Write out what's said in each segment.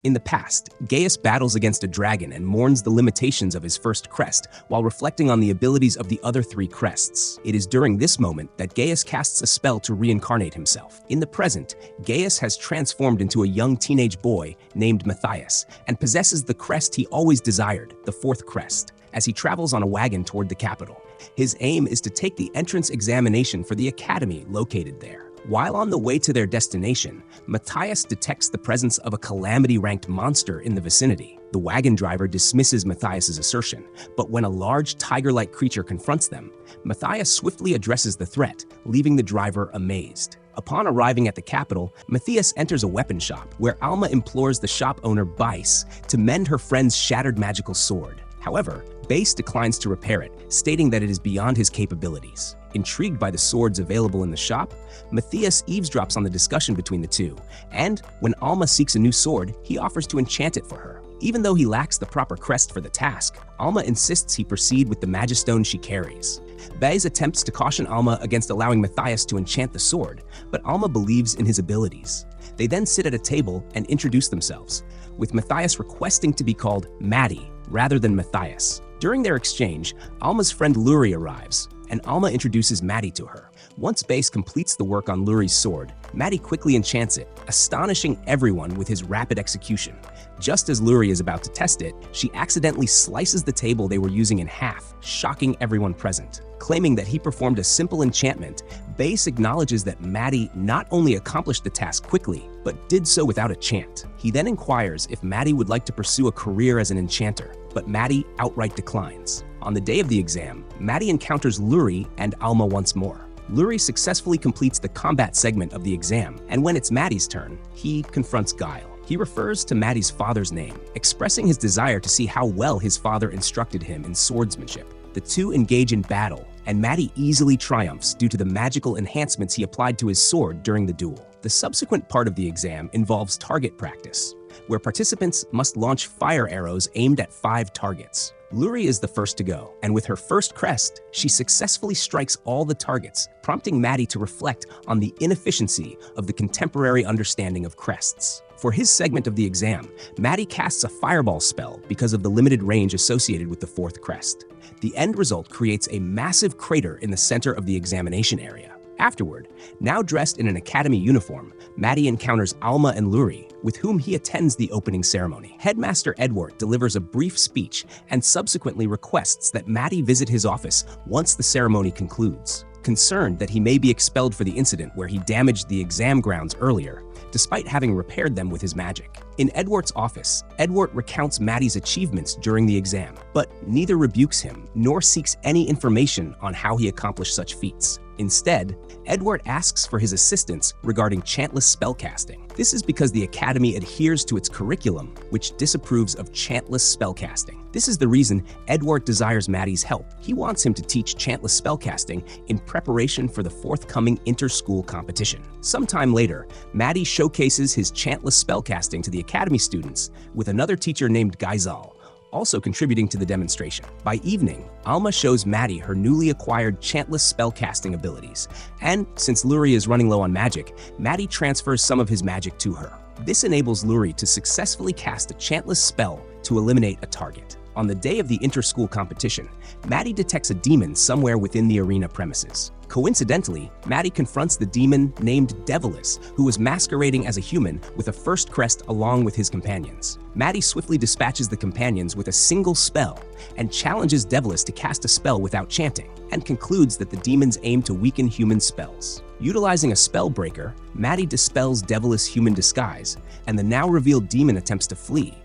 In the past, Gaius battles against a dragon and mourns the limitations of his first crest while reflecting on the abilities of the other 3 crests. It is during this moment that Gaius casts a spell to reincarnate himself. In the present, Gaius has transformed into a young teenage boy named Matthias and possesses the crest he always desired, the 4th crest, as he travels on a wagon toward the capital. His aim is to take the entrance examination for the academy located there. While on the way to their destination, Matthias detects the presence of a calamity-ranked monster in the vicinity. The wagon driver dismisses Matthias's assertion, but when a large tiger-like creature confronts them, Matthias swiftly addresses the threat, leaving the driver amazed. Upon arriving at the capital, Matthias enters a weapon shop, where Alma implores the shop owner Bice to mend her friend's shattered magical sword. However, Bice declines to repair it, stating that it is beyond his capabilities. Intrigued by the swords available in the shop, Matthias eavesdrops on the discussion between the two, and when Alma seeks a new sword, he offers to enchant it for her. Even though he lacks the proper crest for the task, Alma insists he proceed with the magistone she carries. Bice attempts to caution Alma against allowing Matthias to enchant the sword, but Alma believes in his abilities. They then sit at a table and introduce themselves, with Matthias requesting to be called Maddie rather than Matthias. During their exchange, Alma's friend Luri arrives, and Alma introduces Maddie to her. Once Bice completes the work on Luri's sword, Maddie quickly enchants it, astonishing everyone with his rapid execution. Just as Luri is about to test it, she accidentally slices the table they were using in half, shocking everyone present. Claiming that he performed a simple enchantment, Bice acknowledges that Maddie not only accomplished the task quickly, but did so without a chant. He then inquires if Maddie would like to pursue a career as an enchanter, but Maddie outright declines. On the day of the exam, Maddie encounters Luri and Alma once more. Luri successfully completes the combat segment of the exam, and when it's Maddie's turn, he confronts Guile. He refers to Maddie's father's name, expressing his desire to see how well his father instructed him in swordsmanship. The two engage in battle, and Maddie easily triumphs due to the magical enhancements he applied to his sword during the duel. The subsequent part of the exam involves target practice, where participants must launch fire arrows aimed at 5 targets. Luri is the first to go, and with her first crest, she successfully strikes all the targets, prompting Maddie to reflect on the inefficiency of the contemporary understanding of crests. For his segment of the exam, Maddie casts a fireball spell because of the limited range associated with the 4th crest. The end result creates a massive crater in the center of the examination area. Afterward, now dressed in an academy uniform, Maddie encounters Alma and Luri, with whom he attends the opening ceremony. Headmaster Edward delivers a brief speech and subsequently requests that Maddie visit his office once the ceremony concludes. Concerned that he may be expelled for the incident where he damaged the exam grounds earlier, despite having repaired them with his magic. In Edward's office, Edward recounts Maddie's achievements during the exam, but neither rebukes him nor seeks any information on how he accomplished such feats. Instead, Edward asks for his assistance regarding chantless spellcasting. This is because the Academy adheres to its curriculum, which disapproves of chantless spellcasting. This is the reason Edward desires Maddie's help. He wants him to teach chantless spellcasting in preparation for the forthcoming inter-school competition. Sometime later, Maddie showcases his chantless spellcasting to the Academy students, with another teacher named Gaizal also contributing to the demonstration. By evening, Alma shows Maddie her newly acquired chantless spellcasting abilities, and since Luri is running low on magic, Maddie transfers some of his magic to her. This enables Luri to successfully cast a chantless spell to eliminate a target. On the day of the inter-school competition, Maddie detects a demon somewhere within the arena premises. Coincidentally, Maddie confronts the demon named Devilis, who was masquerading as a human with a first crest along with his companions. Maddie swiftly dispatches the companions with a single spell and challenges Devilis to cast a spell without chanting, and concludes that the demons aim to weaken human spells. Utilizing a spell breaker, Maddie dispels Devilis' human disguise, and the now revealed demon attempts to flee,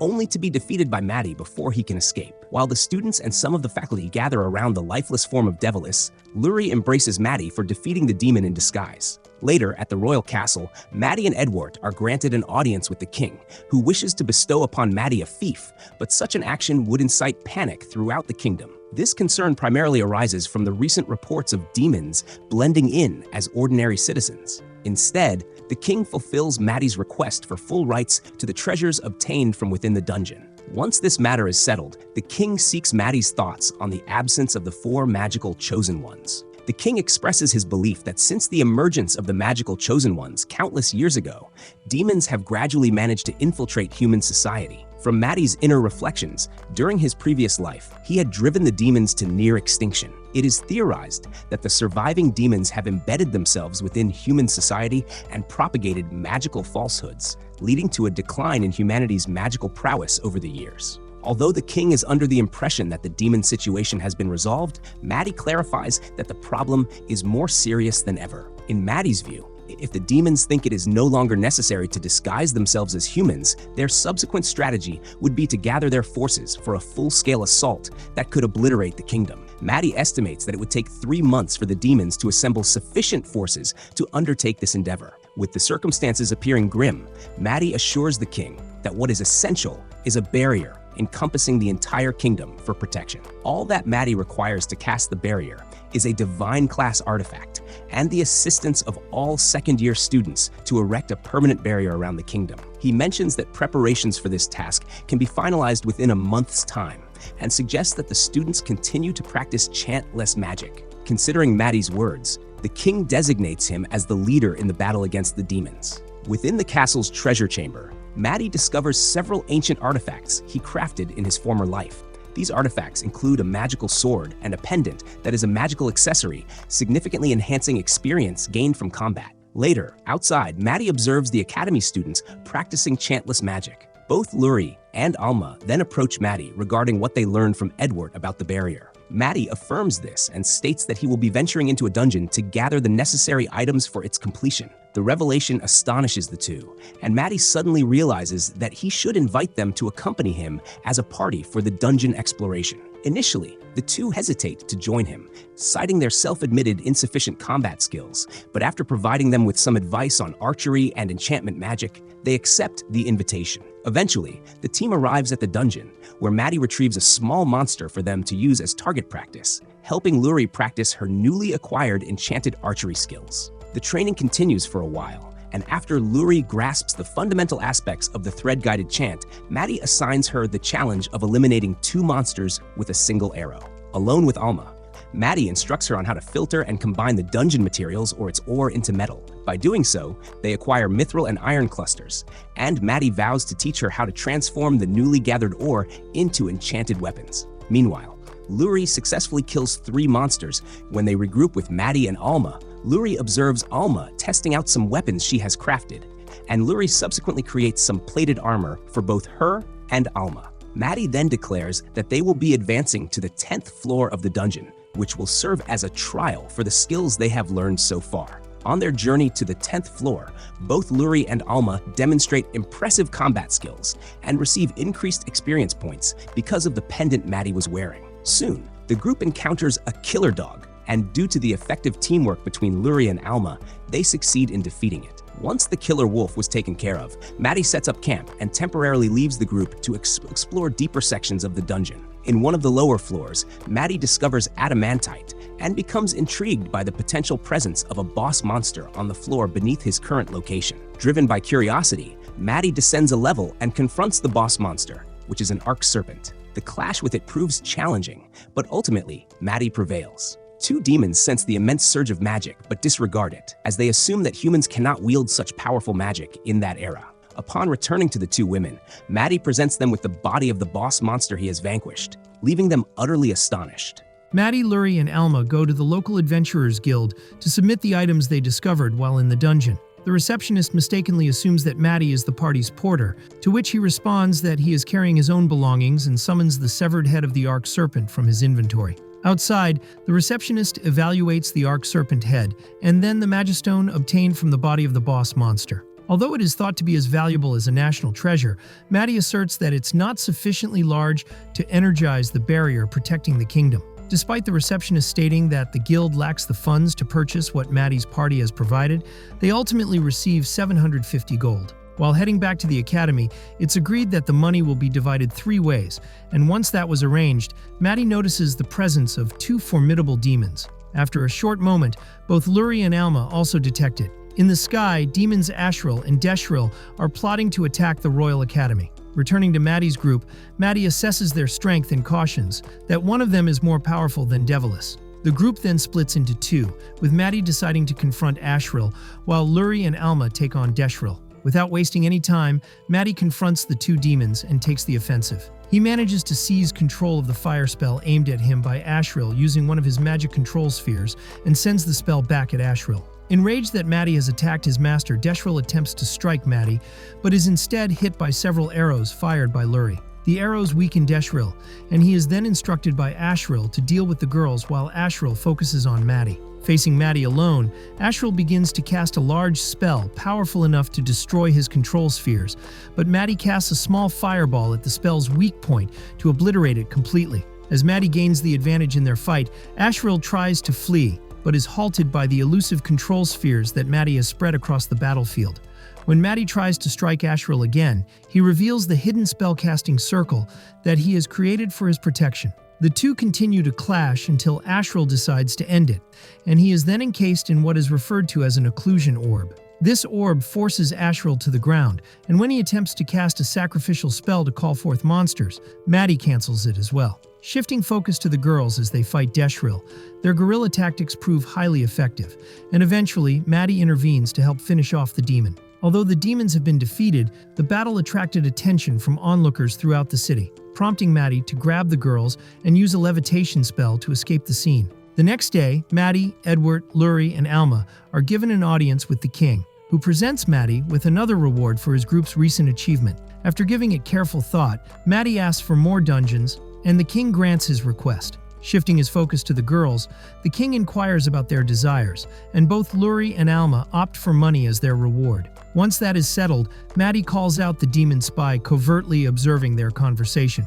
only to be defeated by Maddie before he can escape. While the students and some of the faculty gather around the lifeless form of Devilis, Luri embraces Maddie for defeating the demon in disguise. Later, at the royal castle, Maddie and Edward are granted an audience with the king, who wishes to bestow upon Maddie a fief, but such an action would incite panic throughout the kingdom. This concern primarily arises from the recent reports of demons blending in as ordinary citizens. Instead, the king fulfills Maddie's request for full rights to the treasures obtained from within the dungeon. Once this matter is settled, the king seeks Maddie's thoughts on the absence of the 4 magical chosen ones. The king expresses his belief that since the emergence of the magical chosen ones countless years ago, demons have gradually managed to infiltrate human society. From Maddie's inner reflections, during his previous life, he had driven the demons to near extinction. It is theorized that the surviving demons have embedded themselves within human society and propagated magical falsehoods, leading to a decline in humanity's magical prowess over the years. Although the king is under the impression that the demon situation has been resolved, Maddie clarifies that the problem is more serious than ever. In Maddie's view, if the demons think it is no longer necessary to disguise themselves as humans, their subsequent strategy would be to gather their forces for a full-scale assault that could obliterate the kingdom. Maddie estimates that it would take 3 months for the demons to assemble sufficient forces to undertake this endeavor. With the circumstances appearing grim, Maddie assures the king that what is essential is a barrier encompassing the entire kingdom for protection. All that Maddie requires to cast the barrier is a divine class artifact and the assistance of all second-year students to erect a permanent barrier around the kingdom. He mentions that preparations for this task can be finalized within a month's time and suggests that the students continue to practice chantless magic. Considering Maddie's words, the king designates him as the leader in the battle against the demons. Within the castle's treasure chamber, Maddie discovers several ancient artifacts he crafted in his former life. These artifacts include a magical sword and a pendant that is a magical accessory, significantly enhancing experience gained from combat. Later, outside, Maddie observes the academy students practicing chantless magic. Both Luri and Alma then approach Maddie regarding what they learned from Edward about the barrier. Maddie affirms this and states that he will be venturing into a dungeon to gather the necessary items for its completion. The revelation astonishes the two, and Maddie suddenly realizes that he should invite them to accompany him as a party for the dungeon exploration. Initially, the two hesitate to join him, citing their self-admitted insufficient combat skills, but after providing them with some advice on archery and enchantment magic, they accept the invitation. Eventually, the team arrives at the dungeon, where Maddie retrieves a small monster for them to use as target practice, helping Luri practice her newly acquired enchanted archery skills. The training continues for a while, and after Luri grasps the fundamental aspects of the thread-guided chant, Maddie assigns her the challenge of eliminating 2 monsters with a single arrow. Alone with Alma, Maddie instructs her on how to filter and combine the dungeon materials or its ore into metal. By doing so, they acquire mithril and iron clusters, and Maddie vows to teach her how to transform the newly gathered ore into enchanted weapons. Meanwhile, Luri successfully kills 3 monsters. When they regroup with Maddie and Alma, Luri observes Alma testing out some weapons she has crafted, and Luri subsequently creates some plated armor for both her and Alma. Maddie then declares that they will be advancing to the 10th floor of the dungeon, which will serve as a trial for the skills they have learned so far. On their journey to the 10th floor, both Luri and Alma demonstrate impressive combat skills and receive increased experience points because of the pendant Maddie was wearing. Soon, the group encounters a killer dog, and due to the effective teamwork between Luri and Alma, they succeed in defeating it. Once the killer wolf was taken care of, Maddie sets up camp and temporarily leaves the group to explore deeper sections of the dungeon. In one of the lower floors, Maddie discovers adamantite and becomes intrigued by the potential presence of a boss monster on the floor beneath his current location. Driven by curiosity, Maddie descends a level and confronts the boss monster, which is an arc serpent. The clash with it proves challenging, but ultimately, Maddie prevails. 2 demons sense the immense surge of magic but disregard it, as they assume that humans cannot wield such powerful magic in that era. Upon returning to the 2 women, Maddie presents them with the body of the boss monster he has vanquished, leaving them utterly astonished. Maddie, Luri, and Alma go to the local adventurers guild to submit the items they discovered while in the dungeon. The receptionist mistakenly assumes that Maddie is the party's porter, to which he responds that he is carrying his own belongings and summons the severed head of the arc serpent from his inventory. Outside, the receptionist evaluates the arc serpent head and then the magistone obtained from the body of the boss monster. Although it is thought to be as valuable as a national treasure, Maddie asserts that it's not sufficiently large to energize the barrier protecting the kingdom. Despite the receptionist stating that the guild lacks the funds to purchase what Maddie's party has provided, they ultimately receive 750 gold. While heading back to the academy, it's agreed that the money will be divided 3 ways, and once that was arranged, Maddie notices the presence of 2 formidable demons. After a short moment, both Luri and Alma also detect it. In the sky, demons Ashril and Deshril are plotting to attack the Royal Academy. Returning to Maddie's group, Maddie assesses their strength and cautions that one of them is more powerful than Devilis. The group then splits into two, with Maddie deciding to confront Ashril, while Luri and Alma take on Deshril. Without wasting any time, Maddie confronts the two demons and takes the offensive. He manages to seize control of the fire spell aimed at him by Ashril using one of his magic control spheres and sends the spell back at Ashril. Enraged that Maddie has attacked his master, Deshril attempts to strike Maddie, but is instead hit by several arrows fired by Luri. The arrows weaken Deshril, and he is then instructed by Ashril to deal with the girls while Ashril focuses on Maddie. Facing Maddie alone, Ashril begins to cast a large spell powerful enough to destroy his control spheres, but Maddie casts a small fireball at the spell's weak point to obliterate it completely. As Maddie gains the advantage in their fight, Ashril tries to flee, but is halted by the elusive control spheres that Maddie has spread across the battlefield. When Maddie tries to strike Ashril again, he reveals the hidden spellcasting circle that he has created for his protection. The two continue to clash until Ashril decides to end it, and he is then encased in what is referred to as an occlusion orb. This orb forces Ashril to the ground, and when he attempts to cast a sacrificial spell to call forth monsters, Maddie cancels it as well. Shifting focus to the girls as they fight Deshril, their guerrilla tactics prove highly effective, and eventually Maddie intervenes to help finish off the demon. Although the demons have been defeated, the battle attracted attention from onlookers throughout the city, prompting Maddie to grab the girls and use a levitation spell to escape the scene. The next day, Maddie, Edward, Luri, and Alma are given an audience with the king, who presents Maddie with another reward for his group's recent achievement. After giving it careful thought, Maddie asks for more dungeons, and the king grants his request. Shifting his focus to the girls, the king inquires about their desires, and both Luri and Alma opt for money as their reward. Once that is settled, Maddie calls out the demon spy, covertly observing their conversation.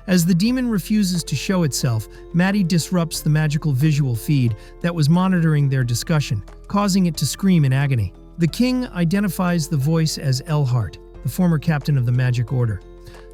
As the demon refuses to show itself, Maddie disrupts the magical visual feed that was monitoring their discussion, causing it to scream in agony. The king identifies the voice as Elhart, the former captain of the Magic Order.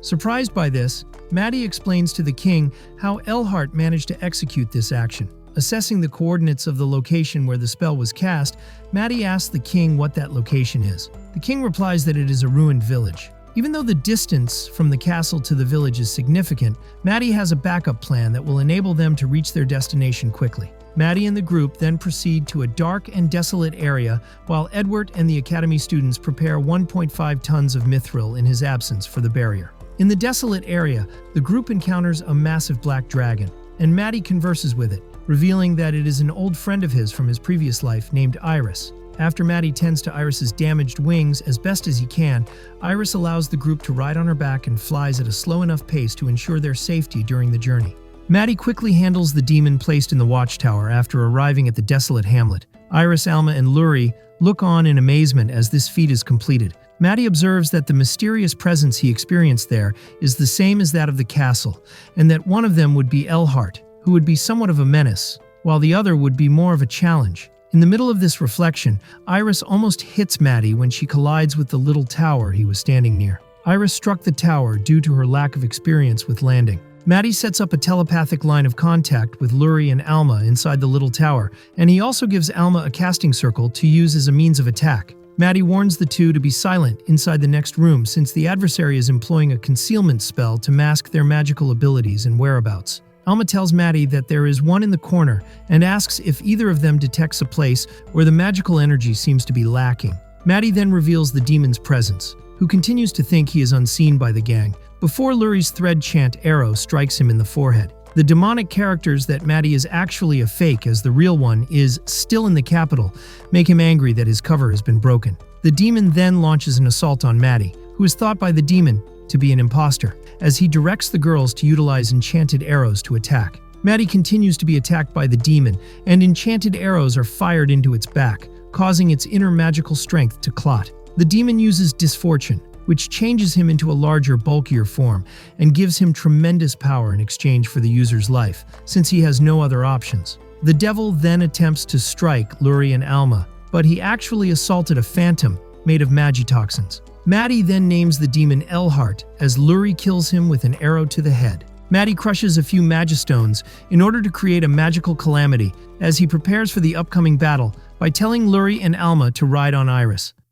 Surprised by this, Maddie explains to the king how Elhart managed to execute this action. Assessing the coordinates of the location where the spell was cast, Maddie asks the king what that location is. The king replies that it is a ruined village. Even though the distance from the castle to the village is significant, Maddie has a backup plan that will enable them to reach their destination quickly. Maddie and the group then proceed to a dark and desolate area while Edward and the academy students prepare 1.5 tons of mithril in his absence for the barrier. In the desolate area, the group encounters a massive black dragon, and Maddie converses with it, revealing that it is an old friend of his from his previous life named Iris. After Maddie tends to Iris's damaged wings as best as he can, Iris allows the group to ride on her back and flies at a slow enough pace to ensure their safety during the journey. Maddie quickly handles the demon placed in the watchtower after arriving at the desolate hamlet. Iris, Alma, and Luri look on in amazement as this feat is completed. Maddie observes that the mysterious presence he experienced there is the same as that of the castle, and that one of them would be Elhart, who would be somewhat of a menace, while the other would be more of a challenge. In the middle of this reflection, Iris almost hits Maddie when she collides with the little tower he was standing near. Iris struck the tower due to her lack of experience with landing. Maddie sets up a telepathic line of contact with Luri and Alma inside the little tower, and he also gives Alma a casting circle to use as a means of attack. Maddie warns the two to be silent inside the next room since the adversary is employing a concealment spell to mask their magical abilities and whereabouts. Alma tells Maddie that there is one in the corner and asks if either of them detects a place where the magical energy seems to be lacking. Maddie then reveals the demon's presence, who continues to think he is unseen by the gang, before Luri's thread chant arrow strikes him in the forehead. The demonic characters that Maddie is actually a fake as the real one is still in the capital make him angry that his cover has been broken. The demon then launches an assault on Maddie, who is thought by the demon to be an imposter, as he directs the girls to utilize enchanted arrows to attack. Maddie continues to be attacked by the demon, and enchanted arrows are fired into its back, causing its inner magical strength to clot. The demon uses Disfortune, which changes him into a larger, bulkier form and gives him tremendous power in exchange for the user's life, since he has no other options. The devil then attempts to strike Luri and Alma, but he actually assaulted a phantom made of magitoxins. Maddie then names the demon Elhart as Luri kills him with an arrow to the head. Maddie crushes a few magistones in order to create a magical calamity as he prepares for the upcoming battle by telling Luri and Alma to ride on Iris.